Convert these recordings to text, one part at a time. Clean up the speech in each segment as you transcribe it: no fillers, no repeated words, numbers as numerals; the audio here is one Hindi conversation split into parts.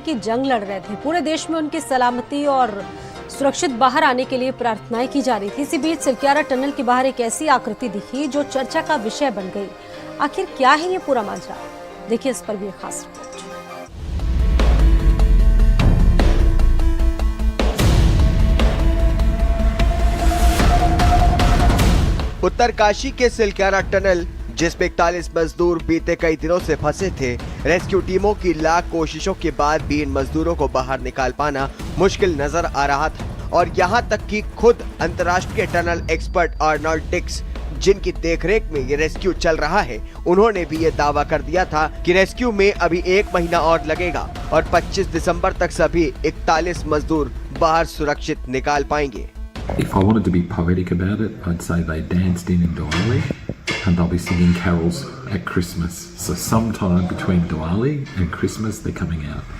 की जंग लड़ रहे थे। पूरे देश में उनकी सलामती और सुरक्षित बाहर आने के लिए प्रार्थनाएं की जा रही थी। इसी बीच सिलक्यारा टनल के बाहर एक ऐसी आकृति दिखी जो चर्चा का विषय बन गई। आखिर क्या है ये पूरा माजरा, देखिए इस पर भी एक खास रिपोर्ट। उत्तरकाशी के सिलक्यारा टनल, जिसमें 41 मजदूर बीते कई दिनों से फंसे थे, रेस्क्यू टीमों की लाख कोशिशों के बाद भी इन मजदूरों को बाहर निकाल पाना मुश्किल नजर आ रहा था। और यहाँ तक कि खुद अंतर्राष्ट्रीय टनल एक्सपर्ट आर्नोल्ड डिक्स, जिनकी देखरेख में ये रेस्क्यू चल रहा है, उन्होंने भी ये दावा कर दिया था कि रेस्क्यू में अभी 1 महीना और लगेगा और 25 दिसंबर तक सभी 41 मजदूर बाहर सुरक्षित निकाल पाएंगे। If I wanted to be poetic about it, I'd say they danced in Diwali and they'll be singing carols at Christmas. So sometime between Diwali and Christmas they're coming out.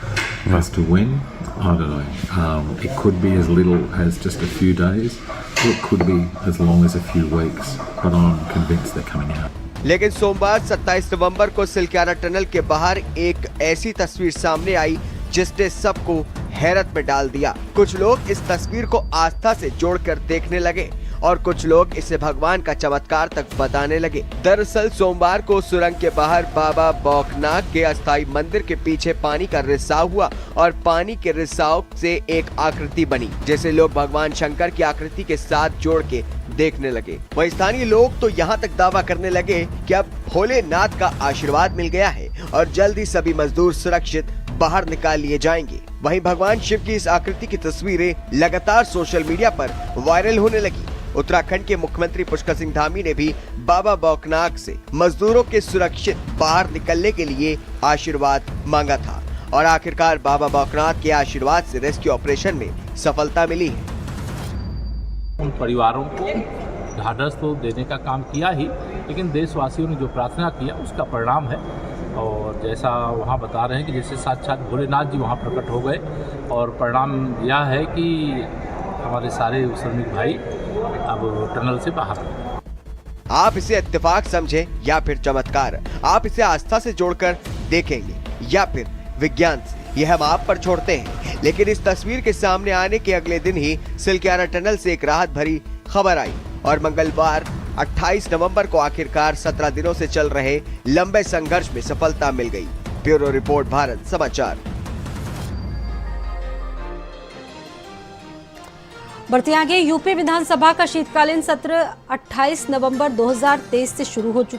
As to when, I don't know. It could be as little as just a few days, or it could be as long as a few weeks, but I'm convinced they're coming out. लेकिन सोमवार 27 नवंबर को सिलक्यारा टनल के बाहर एक ऐसी तस्वीर सामने आई जिसने सबको हैरत में डाल दिया। कुछ लोग इस तस्वीर को आस्था से जोड़कर देखने लगे और कुछ लोग इसे भगवान का चमत्कार तक बताने लगे। दरअसल सोमवार को सुरंग के बाहर बाबा बौखनाक के अस्थायी मंदिर के पीछे पानी का रिसाव हुआ और पानी के रिसाव से एक आकृति बनी, जैसे लोग भगवान शंकर की आकृति के साथ जोड़ के देखने लगे। वहीं स्थानीय लोग तो यहाँ तक दावा करने लगे कि अब भोलेनाथ का आशीर्वाद मिल गया है और जल्द ही सभी मजदूर सुरक्षित बाहर निकाल लिए जाएंगे। वहीं भगवान शिव की इस आकृति की तस्वीरें लगातार सोशल मीडिया पर वायरल होने लगी। उत्तराखंड के मुख्यमंत्री पुष्कर सिंह धामी ने भी बाबा बौखनाक से मजदूरों के सुरक्षित बाहर निकलने के लिए आशीर्वाद मांगा था और आखिरकार बाबा बौखनाक के आशीर्वाद से रेस्क्यू ऑपरेशन में सफलता मिली है। उन परिवारों को ढाढ़स तो देने का काम किया ही, लेकिन देशवासियों ने जो प्रार्थना किया उसका परिणाम है। और जैसा वहाँ बता रहे हैं कि जैसे साक्षात भोलेनाथ जी वहाँ प्रकट हो गए और परिणाम यह है कि हमारे सारे श्रमिक भाई अब टनल से बाहर। आप इसे इत्तेफाक समझें या फिर चमत्कार, आप इसे आस्था से जोड़कर देखेंगे या फिर विज्ञान से, यह हम आप पर छोड़ते हैं। लेकिन इस तस्वीर के सामने आने के अगले दिन ही सिलक्यारा टनल से एक राहत भरी खबर आई और मंगलवार 28 नवंबर को आखिरकार 17 दिनों से चल रहे लंबे संघर्ष में सफलता मिल गई। ब्यूरो रिपोर्ट, भारत समाचार। बढ़ते आगे, यूपी विधानसभा का शीतकालीन सत्र 28 नवंबर 2023 से शुरू हो चुका